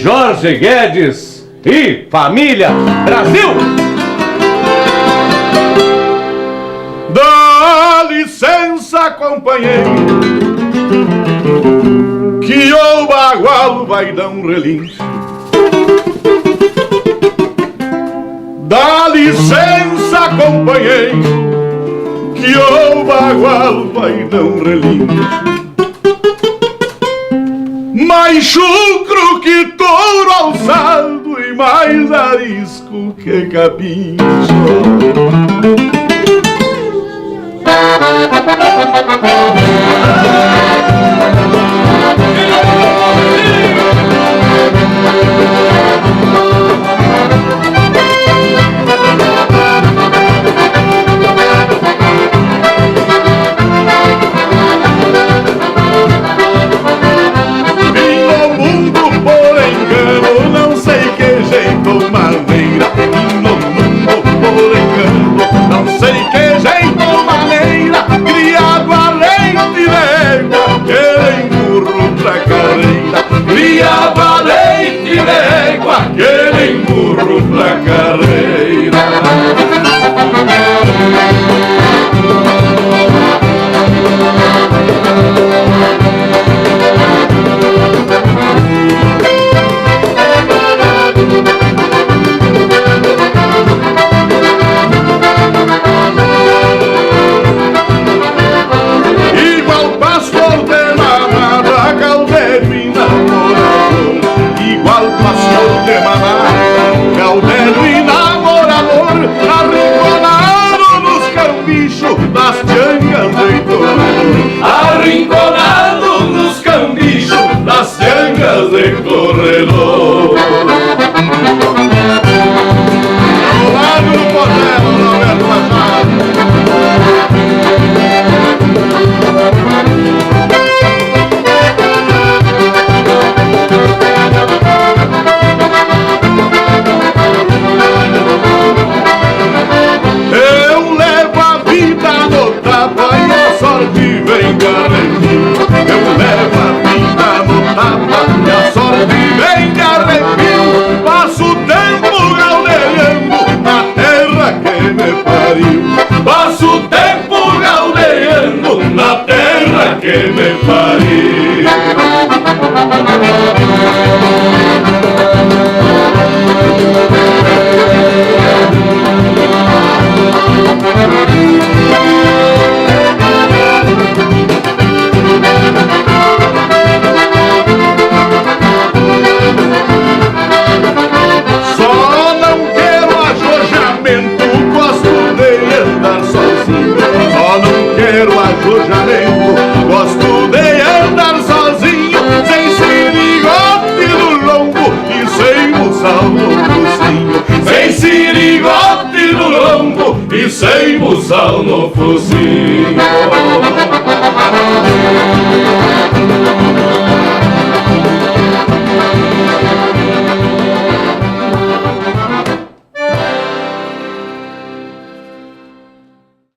Jorge Guedes e família Brasil! Dá licença, companheiro, que o bagual vai dar um relincho. Dá licença, companheiro, que o bagual vai dar um relincho. Mais chucro que touro alçado e mais arisco que capincho. Criava leite d'égua, aquele burro pra carreira. Igual pastor de mamada, caldeiro e namorador. Igual pastor de mamada, caldeiro e namorador. Arrinconado nos cambichos das changas de corredor. Arrinconado nos cambichos das changas de corredor. Lá no Portela, Roberto Machado. Eu levo a vida no tapa e a sorte vem garantir. Eu levo a vida no tapa e a sorte vem garantir. Passo o tempo galdeando na terra que me pariu. Passo o tempo galdeando na terra que me pariu. Só não quero ajojamento, gosto de andar sozinho. Só não quero ajojamento, gosto de andar sozinho. Sem sirigote no lombo e sem buçal no focinho. Sem sirigote no lombo e sem buçal no focinho.